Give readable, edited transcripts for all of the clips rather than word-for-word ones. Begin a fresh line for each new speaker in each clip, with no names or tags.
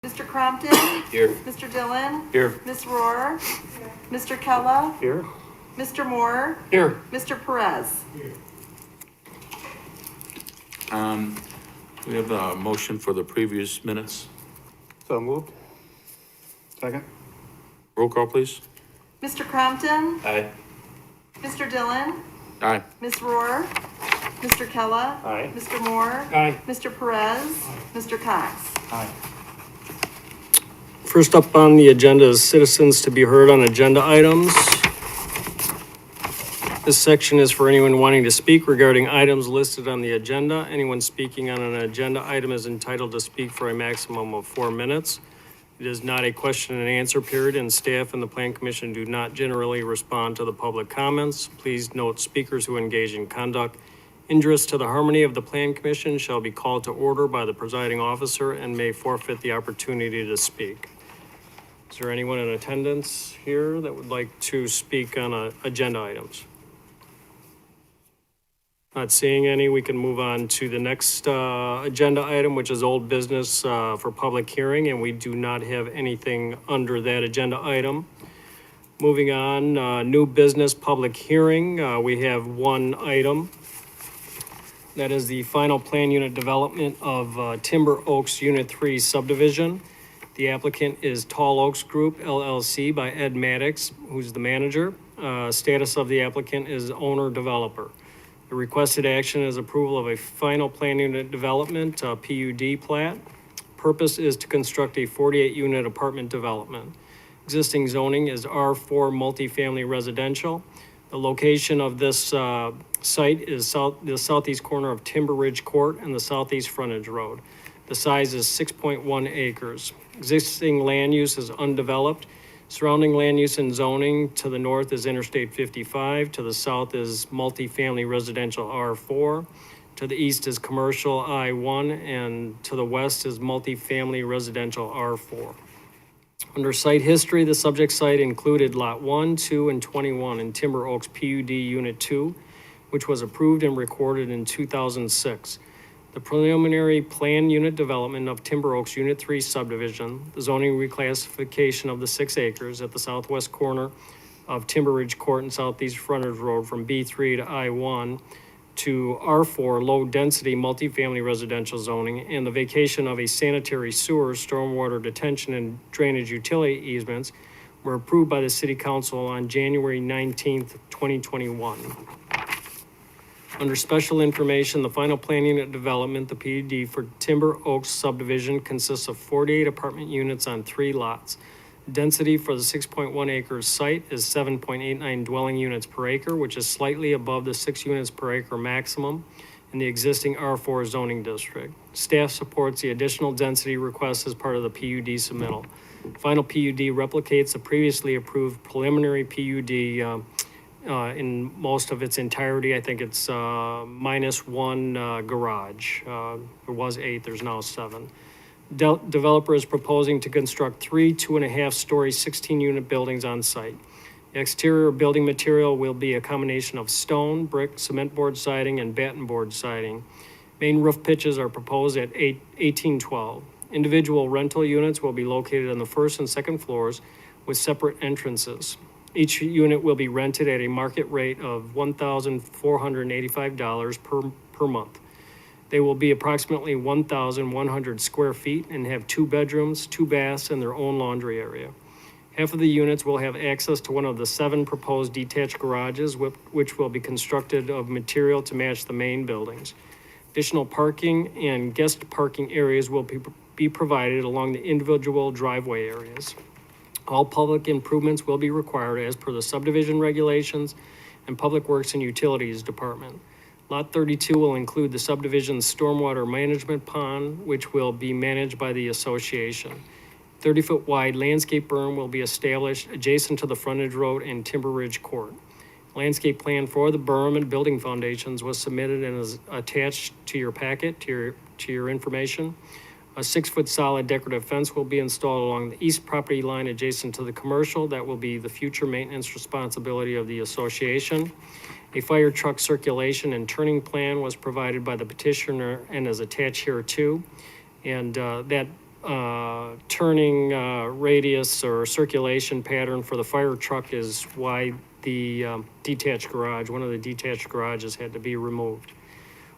Mr. Crompton?
Here.
Mr. Dillon?
Here.
Ms. Rohr? Mr. Kella?
Here.
Mr. Moore?
Here.
Mr. Perez?
We have a motion for the previous minutes.
So moved. Second.
Roll call, please.
Mr. Crompton?
Aye.
Mr. Dillon?
Aye.
Ms. Rohr? Mr. Kella?
Aye.
Mr. Moore?
Aye.
Mr. Perez? Mr. Cox?
Aye.
First up on the agenda is citizens to be heard on agenda items. This section is for anyone wanting to speak regarding items listed on the agenda. Anyone speaking on an agenda item is entitled to speak for a maximum of 4 minutes. It is not a question and answer period, and staff and the Plan Commission do not generally respond to the public comments. Please note speakers who engage in conduct injurious to the harmony of the Plan Commission shall be called to order by the presiding officer and may forfeit the opportunity to speak. Is there anyone in attendance here that would like to speak on agenda items? Not seeing any, we can move on to the next agenda item, which is old business for public hearing, and we do not have anything under that agenda item. Moving on, new business public hearing, we have one item. That is the final plan unit development of Timber Oaks Unit 3 subdivision. The applicant is Tall Oaks Group LLC by Ed Maddox, who's the manager. Status of the applicant is owner developer. The requested action is approval of a final plan unit development, PUD plat. Purpose is to construct a 48-unit apartment development. Existing zoning is R4 multifamily residential. The location of this site is the southeast corner of Timber Ridge Court and the southeast frontage road. The size is 6.1 acres. Existing land use is undeveloped. Surrounding land use and zoning to the north is Interstate 55, to the south is multifamily residential R4, to the east is commercial I1, and to the west is multifamily residential R4. Under site history, the subject site included Lot 1, 2, and 21 in Timber Oaks PUD Unit 2, which was approved and recorded in 2006. The preliminary plan unit development of Timber Oaks Unit 3 subdivision, the zoning reclassification of the 6 acres at the southwest corner of Timber Ridge Court and southeast frontage road from B3 to I1 to R4 low-density multifamily residential zoning, and the vacation of a sanitary sewer, stormwater detention, and drainage utility easements were approved by the City Council on January 19th, 2021. Under special information, the final plan unit development, the PUD for Timber Oaks subdivision consists of 48 apartment units on 3 lots. Density for the 6.1 acre site is 7.89 dwelling units per acre, which is slightly above the 6 units per acre maximum in the existing R4 zoning district. Staff supports the additional density request as part of the PUD submittal. Final PUD replicates the previously approved preliminary PUD in most of its entirety. I think it's minus 1 garage. There was 8, there's now 7. Developer is proposing to construct 3 2.5-story 16-unit buildings on site. The exterior building material will be a combination of stone, brick, cement board siding, and batten board siding. Main roof pitches are proposed at 1812. Individual rental units will be located on the first and second floors with separate entrances. Each unit will be rented at a market rate of $1,485 per month. They will be approximately 1,100 square feet and have 2 bedrooms, 2 baths, and their own laundry area. Half of the units will have access to one of the 7 proposed detached garages, which will be constructed of material to match the main buildings. Additional parking and guest parking areas will be provided along the individual driveway areas. All public improvements will be required as per the subdivision regulations and Public Works and Utilities Department. Lot 32 will include the subdivision's stormwater management pond, which will be managed by the association. 30-foot wide landscape berm will be established adjacent to the frontage road and Timber Ridge Court. Landscape plan for the berm and building foundations was submitted and is attached to your packet, to your information. A 6-foot solid decorative fence will be installed along the east property line adjacent to the commercial. That will be the future maintenance responsibility of the association. A fire truck circulation and turning plan was provided by the petitioner and is attached here too. And that turning radius or circulation pattern for the fire truck is why the detached garage, one of the detached garages had to be removed.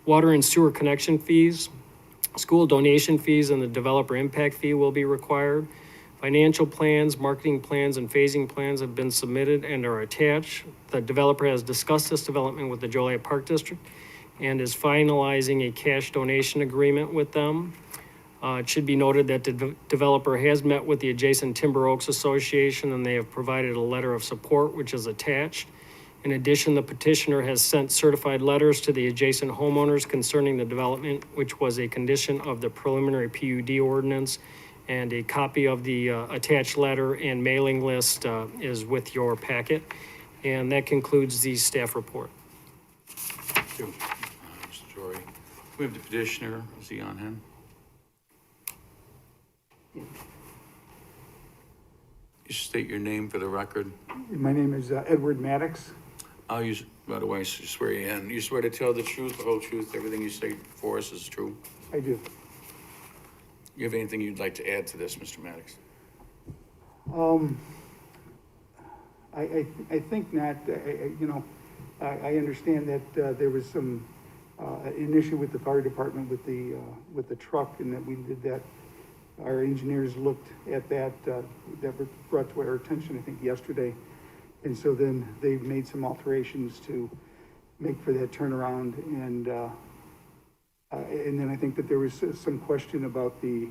Water and sewer connection fees, school donation fees, and the developer impact fee will be required. Financial plans, marketing plans, and phasing plans have been submitted and are attached. The developer has discussed this development with the Joliet Park District and is finalizing a cash donation agreement with them. It should be noted that the developer has met with the adjacent Timber Oaks Association, and they have provided a letter of support, which is attached. In addition, the petitioner has sent certified letters to the adjacent homeowners concerning the development, which was a condition of the preliminary PUD ordinance, and a copy of the attached letter and mailing list is with your packet. And that concludes the staff report.
Thank you, Mr. Jory. We have the petitioner. Is he on hand? You should state your name for the record.
My name is Edward Maddox.
I'll use, by the way, I swear you in. You swear to tell the truth, the whole truth, everything you say for us is true?
I do.
You have anything you'd like to add to this, Mr. Maddox?
I think not. I understand that there was some an issue with the fire department with the truck, and that we did that. Our engineers looked at that. That were brought to our attention, I think, yesterday, and so then they made some alterations to make for that turnaround, and then I think that there was some question about the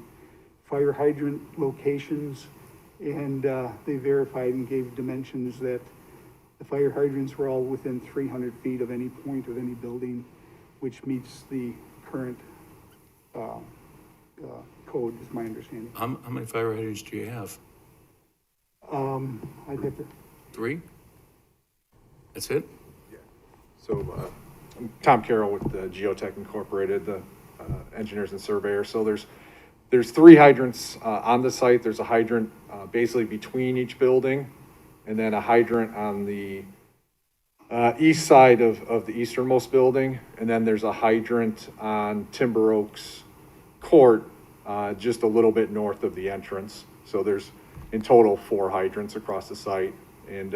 fire hydrant locations, and they verified and gave dimensions that the fire hydrants were all within 300 feet of any point of any building, which meets the current code, is my understanding.
How many fire hydrants do you have?
I'd have to.
3? That's it?
So, I'm Tom Carroll with the Geotech Incorporated, the engineers and surveyors. So there's 3 hydrants on the site. There's a hydrant basically between each building, and then a hydrant on the east side of the easternmost building, and then there's a hydrant on Timber Oaks Court, just a little bit north of the entrance. So there's in total 4 hydrants across the site, and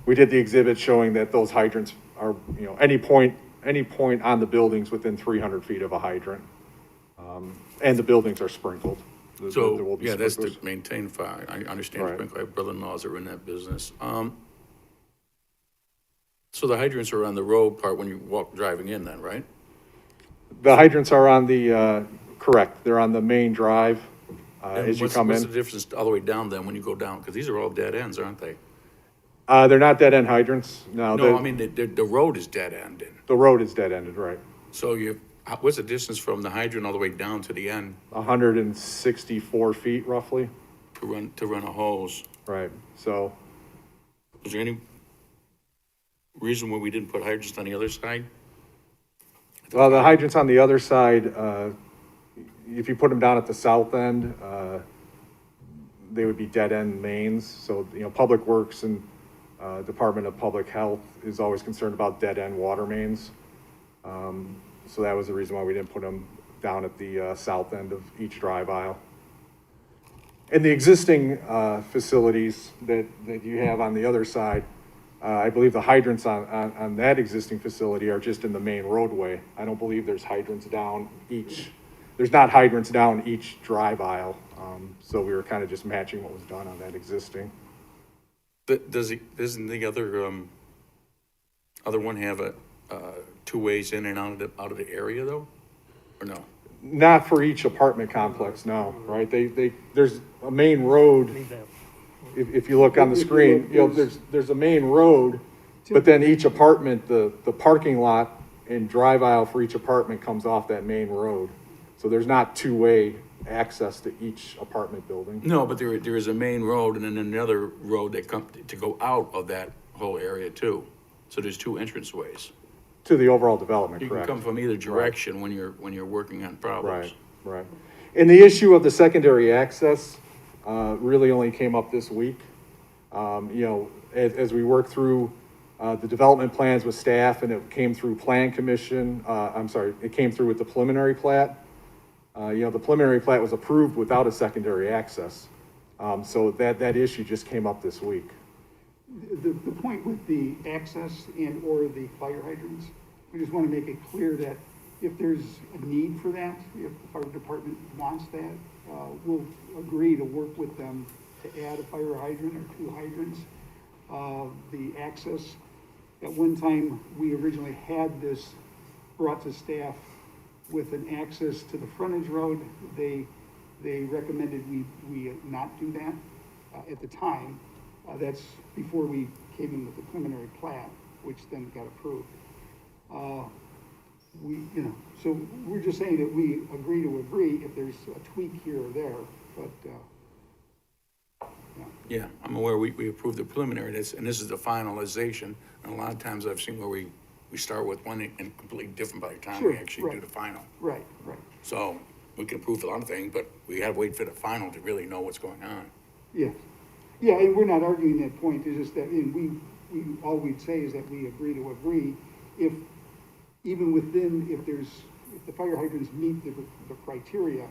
we did the exhibit showing that those hydrants are, any point on the buildings within 300 feet of a hydrant, and the buildings are sprinkled. There
So,
will be
yeah, that's to
sprinklers.
maintain fire. I understand
Right.
sprinkler. I have brother-in-laws that are in that business. So the hydrants are on the road part when you driving in then, right?
The hydrants are on the, correct, they're on the main drive,
And
as you
what's-
come
What's
in.
the difference all the way down then when you go down? Because these are all dead ends, aren't they?
They're not dead end hydrants, no.
No, I mean, the road is dead ended.
The road is dead ended, right.
So what's the distance from the hydrant all the way down to the end
164 feet roughly,
to run a hose?
right, so,
Was there any reason why we didn't put hydrants on the other side?
well, the hydrants on the other side, if you put them down at the south end, they would be dead end mains, so, Public Works and, Department of Public Health is always concerned about dead end water mains. So that was the reason why we didn't put them down at the, south end of each drive aisle. And the existing, facilities that you have on the other side, I believe the hydrants on that existing facility are just in the main roadway. I don't believe there's hydrants down there's not hydrants down each drive aisle. So we were kind of just matching what was done on that existing.
Doesn't the other one have a 2 ways in and out of the area though? Or no?
Not for each apartment complex, no, right? There's a main road. If you look on the screen, there's a main road, but then each apartment, the parking lot and drive aisle for each apartment comes off that main road. So there's not 2-way access to each apartment building.
No, but there is a main road and then another road that comes to go out of that whole area too. So there's 2 entrance ways.
To the overall development,
You
correct?
can come from either direction when you're working on problems.
Right. And the issue of the secondary access, really only came up this week. As we worked through, the development plans with staff and it came through plan commission, it came through with the preliminary plat. The preliminary plat was approved without a secondary access. So that issue just came up this week.
The point with the access and/or the fire hydrants, we just want to make it clear that if there's a need for that, if the fire department wants that, we'll agree to work with them to add a fire hydrant or 2 hydrants. The access, at one time, we originally had this brought to staff with an access to the frontage road. They recommended we not do that at the time. That's before we came in with the preliminary plat, which then got approved. So we're just saying that we agree to agree if there's a tweak here or there, but,
Yeah, I'm aware we approved the preliminary, and this is the finalization. And a lot of times I've seen where we start with one and completely different by the time we
Sure,
actually do
right.
the final.
right.
So we can approve a lot of things, but we gotta wait for the final to really know what's going on.
Yeah, and we're not arguing that point, it's just that, and all we'd say is that we agree to agree if, even within, if the fire hydrants meet the criteria,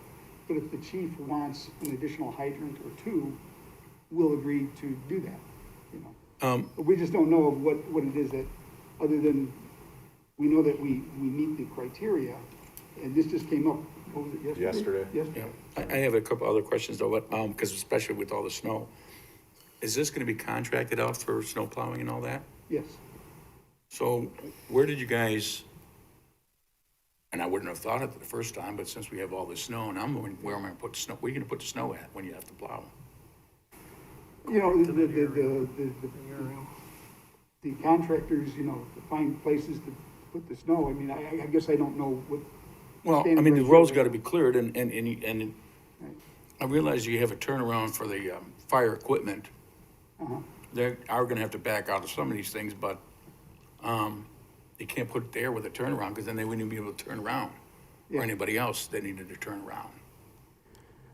but if the chief wants an additional hydrant or 2, we'll agree to do that, We just don't know of what it is that, other than, we know that we meet the criteria, and this just came up, what was it, yesterday?
Yesterday.
Yeah, I have a couple other questions though, but, because especially with all the snow. Is this gonna be contracted out for snow plowing and all that?
Yes.
So where did you guys, and I wouldn't have thought of it the first time, but since we have all this snow and I'm going, where am I gonna put the snow? Where are you gonna put the snow at when you have to plow?
The contractors, find places to put the snow. I mean, I guess I don't know what.
Well, I
standard
mean, the
criteria
road's
are.
gotta be cleared and
Right.
I realize you have a turnaround for the, fire equipment.
Uh-huh.
They are gonna have to back out of some of these things, but, you can't put it there with a turnaround, because then they wouldn't even be able to turn around. Or
Yeah.
anybody else that needed to turn around.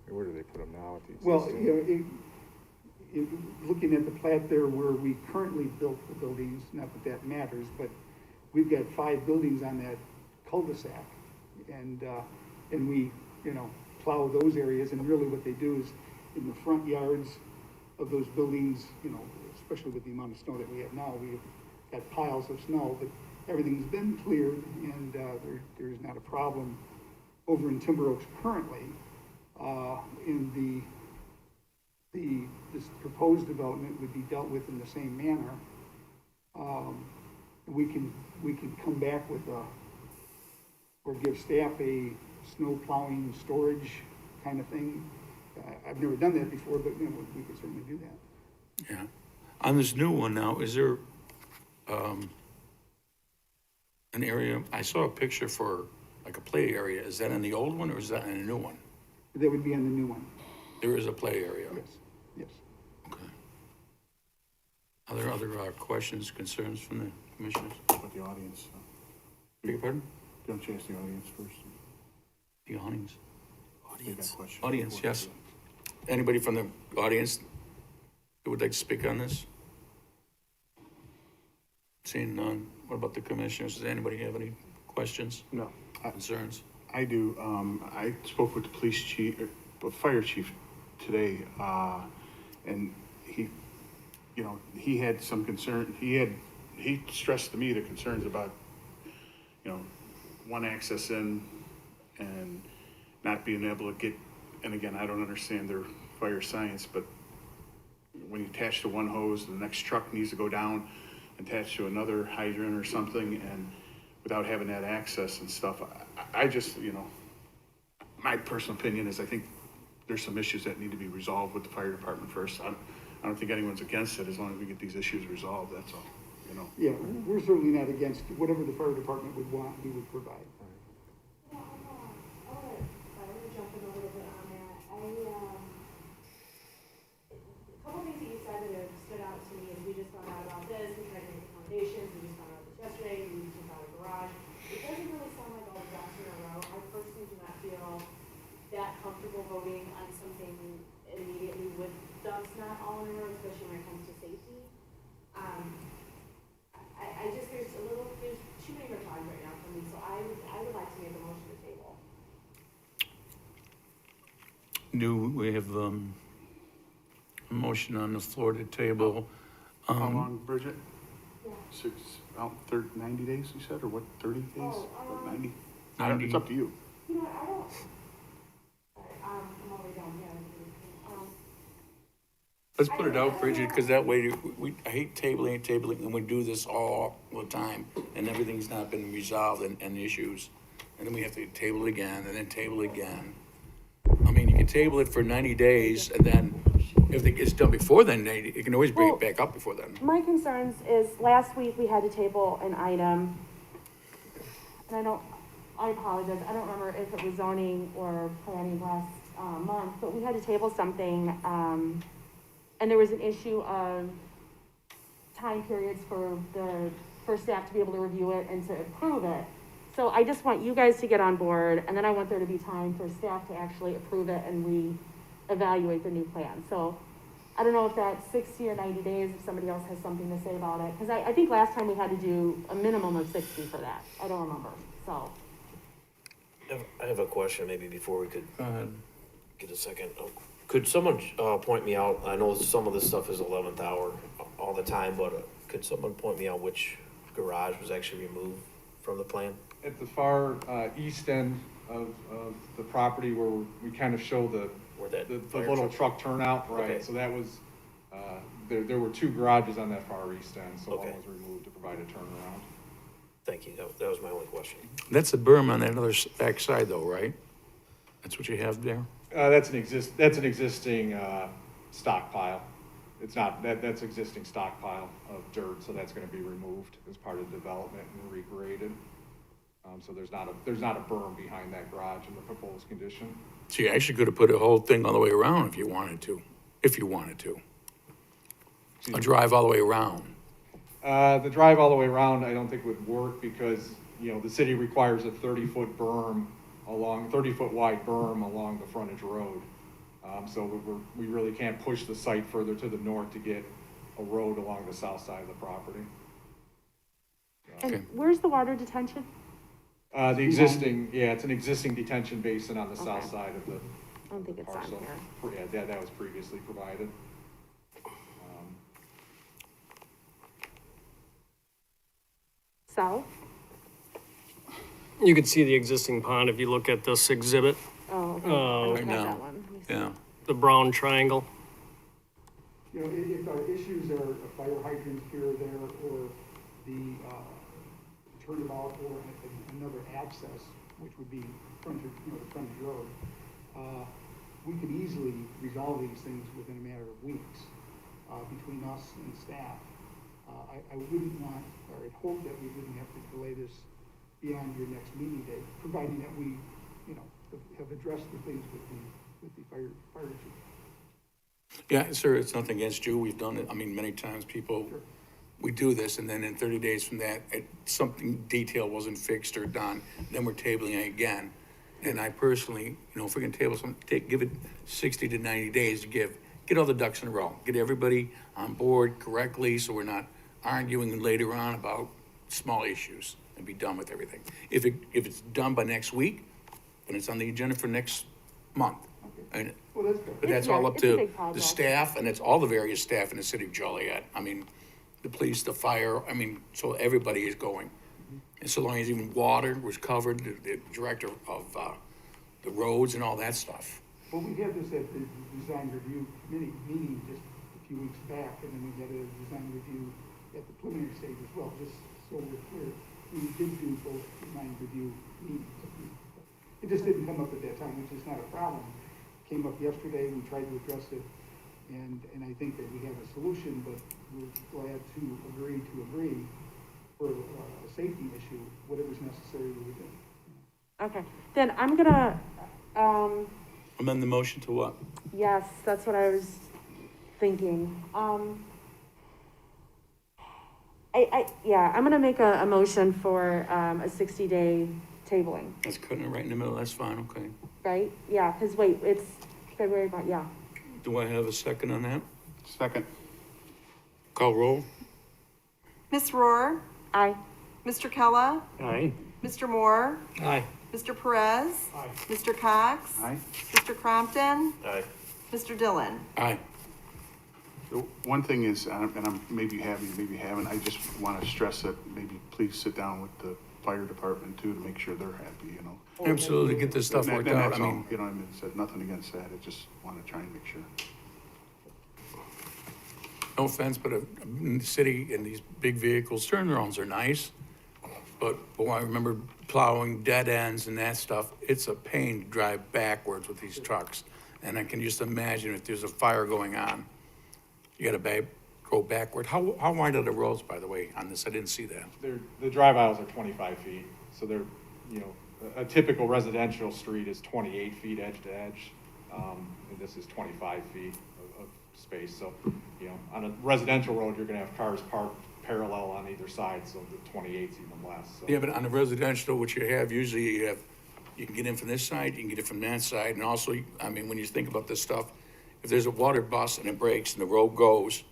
Where do they put them now? At the
Well,
existing-
looking at the plat there where we currently built the buildings, not that matters, but we've got 5 buildings on that cul-de-sac. And we, plow those areas, and really what they do is in the front yards of those buildings, especially with the amount of snow that we have now, we've got piles of snow, but everyth's been cleared, and, there's not a problem over in Timber Oaks currently. In this proposed development would be dealt with in the same manner. We can come back with or give staff a snow plowing storage kind of thing. I've never done that before, but, we could certainly do that.
Yeah. On this new one now, is there, an area, I saw a picture for like a play area. Is that in the old one or is that in a new one?
That would be on the new one,
There is a play area.
yes.
Okay. Are there other, questions, concerns from the commissioners?
With the audience,
Beg your pardon?
don't chase the audience first.
The awnings.
They've got questions.
Audience, yes. Anybody from the audience who would like to speak on this? Seeing none, what about the commissioners? Does anybody have any questions,
No,
concerns?
I do. I spoke with the police chief, fire chief today, and he had some concern. He stressed to me the concerns about, one access in and not being able to get, and again, I don't understand their fire science, but when you attach to one hose, the next truck needs to go down, attach to another hydrant or something, and without having that access and stuff, I just, my personal opinion is I think there's some issues that need to be resolved with the fire department first. I don't think anyone's against it as long as we get these issues resolved, that's all,
Yeah, we're certainly not against whatever the fire department would want, we would provide.
Yeah, I want to jump in a little bit on that. A couple things that you said that have stood out to me is we just found out about this, we tried to make accommodations, we just found out this yesterday, we took out a garage. It doesn't really sound like all the ducks in a row. I personally do not feel that comfortable voting on something immediately with ducks not all in a row, especially when it comes to safety. I just, there's too many red flags right now for me, so I would like to make a motion to table.
We have, a motion on the floor to table.
How long, Bridget? Six, about 90 days, you said, or what, 30 days? Or 90? I don't- It's up to you.
You know, I don't, sorry, I'm already down here.
Let's put it out, Bridget, because that way, I hate tabling, and we do this all the time, and everything's not been resolved and issues. And then we have to table it again, and then table it again. I mean, you can table it for 90 days, and then if it gets done before then, you can always bring it back up before then.
My concerns is, last week we had to table an item, and I apologize, I don't remember if it was zoning or planning last, month, but we had to table something, and there was an issue of time periods for staff to be able to review it and to approve it. So I just want you guys to get on board, and then I want there to be time for staff to actually approve it and evaluate the new plan. So I don't know if that's 60 or 90 days, if somebody else has something to say about it, because I think last time we had to do a minimum of 60 for that. I don't remember, so.
I have a question, maybe before we could
Go ahead.
get a second. Could someone point me out, I know some of this stuff is 11th hour all the time, but could someone point me out which garage was actually removed from the plan?
At the far east end of the property where we kind of show
Where that
the
fire
little
truck-
truck turnout, right?
Okay.
So that was, there were two garages on that far east end, so one
Okay.
was removed to provide a turnaround.
Thank you, that was my only question.
That's a berm on that other back side though, right? That's what you have there?
That's an existing stockpile. It's not, that's existing stockpile of dirt, so that's gonna be removed as part of development and regraded. So there's not a berm behind that garage in the proposed condition.
So you actually could have put a whole thing all the way around if you wanted to. A drive all the way around.
The drive all the way around, I don't think would work because, the city requires a 30-foot berm 30-foot wide berm along the frontage road. So we really can't push the site further to the north to get a road along the south side of the property.
Okay.
And where's the water detention?
It's an existing detention basin on the south
Okay.
side of the
I don't think it's on
parcel.
here.
Yeah, that was previously provided.
South?
You can see the existing pond if you look at this exhibit,
Oh, okay.
Oh,
I
right
don't have
now.
that one. Let me see.
Yeah.
the brown triangle.
If our issues are a fire hydrant here or there, or the turnabout, or another access, which would be frontage, the frontage road, we could easily resolve these things within a matter of weeks, between us and staff. I wouldn't want, or I'd hope that we wouldn't have to delay this beyond your next meeting date, providing that we, have addressed the things with the fire chief.
Yeah, sir, it's nothing against you. We've done it. I mean, many times we do this and then in 30 days from that, something detail wasn't fixed or done, then we're tabling it again. And I personally, if we're gonna table something, give it 60 to 90 days to get all the ducks in a row, get everybody on board correctly, so we're not arguing later on about small issues and be done with everything. If it's done by next week, then it's on the agenda for next month. And
Well, that's good.
but that's all up
It's a
to
big
the
project.
staff, and it's all the various staff in the city of Joliet. I mean, the police, the fire, so everybody is going. And so long as even water was covered, the director of, the roads and all that stuff.
Well, we had this at the design review committee meeting just a few weeks back, and then we had a design review at the preliminary stage as well, just so we're clear. We did do both design review meetings. It just didn't come up at that time, which is not a problem. Came up yesterday, we tried to address it, and I think that we have a solution, but we're glad to agree for a safety issue, whatever's necessary we do.
Okay, then I'm gonna,
Amend the motion to what?
yes, that's what I was thinking. I'm gonna make a motion for, a 60-day tabling,
That's cutting it right in the middle, that's fine, okay.
right? Yeah, because wait, it's February, yeah.
Do I have a second on that?
Second.
Call roll?
Ms. Rohr,
Aye.
Mr. Kella,
Aye.
Mr. Moore,
Aye.
Mr. Perez. Mr. Cox.
Aye.
Mr. Crompton,
Aye.
Mr. Dillon.
Aye.
The one thing is, and I'm maybe having, maybe haven't, I just want to stress that maybe please sit down with the fire department too, to make sure they're happy, you know.
Absolutely, get this stuff
And
worked
that-
out, I
that's all,
mean,
you know, I mean, said nothing against that, I just want to try and make sure.
no offense, but in the city and these big vehicles, turnarounds are nice. But boy, I remember plowing dead ends and that stuff, it's a pain to drive backwards with these trucks. And I can just imagine if there's a fire going on, you gotta go backward. How wide are the roads, by the way, on this? I didn't see that.
The drive aisles are 25 feet, so they're, you know, a typical residential street is 28 feet edge to edge. And this is 25 feet of space, so, you know, on a residential road, you're gonna have cars parked parallel on either side, so the 28's even less, so.
Yeah, but on the residential, what you have, usually you can get in from this side, you can get it from that side, and also, I mean, when you think about this stuff, if there's a water bust and it breaks and the road goes,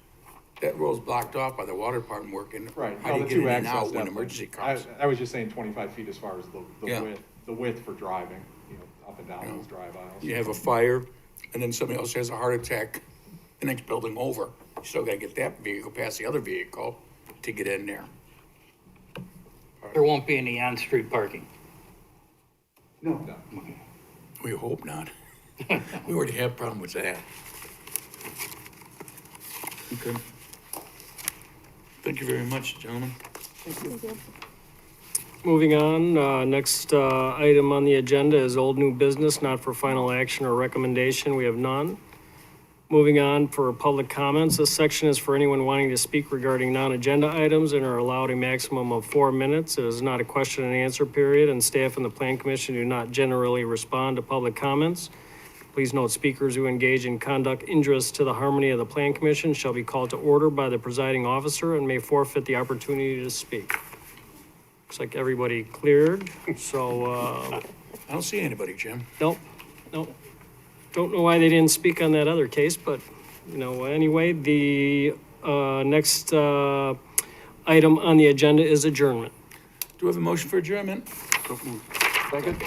that road's blocked off by the water department working.
Right.
How do you
no,
get
the
in
two
and
access
out when
definitely.
emergency comes?
I was just saying 25 feet as far as
Yeah.
the width for driving, you know, up and down those drive aisles.
You have a fire, and then somebody else has a heart attack, the next building over. You still gotta get that vehicle past the other vehicle to get in there.
There won't be any on-street parking.
No,
We hope not. We already have a problem with that. Okay. Thank you very much, gentlemen.
Moving on, next item on the agenda is old new business, not for final action or recommendation. We have none. Moving on for public comments. This section is for anyone wanting to speak regarding non-agenda items and are allowed a maximum of 4 minutes. It is not a question and answer period, and staff and the plan commission do not generally respond to public comments. Please note, speakers who engage in conduct injurious to the harmony of the plan commission shall be called to order by the presiding officer and may forfeit the opportunity to speak. Looks like everybody cleared, so,
I don't see anybody, Jim.
nope. Don't know why they didn't speak on that other case, but, you know, anyway, the next item on the agenda is adjournment.
Do we have a motion for adjournment? Second.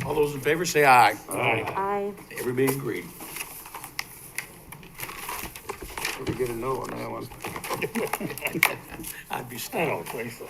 All those in favor say aye.
Aye.
Everybody agreed.
Did we get a no on that one?
I'd be
I
stunned.
don't think so.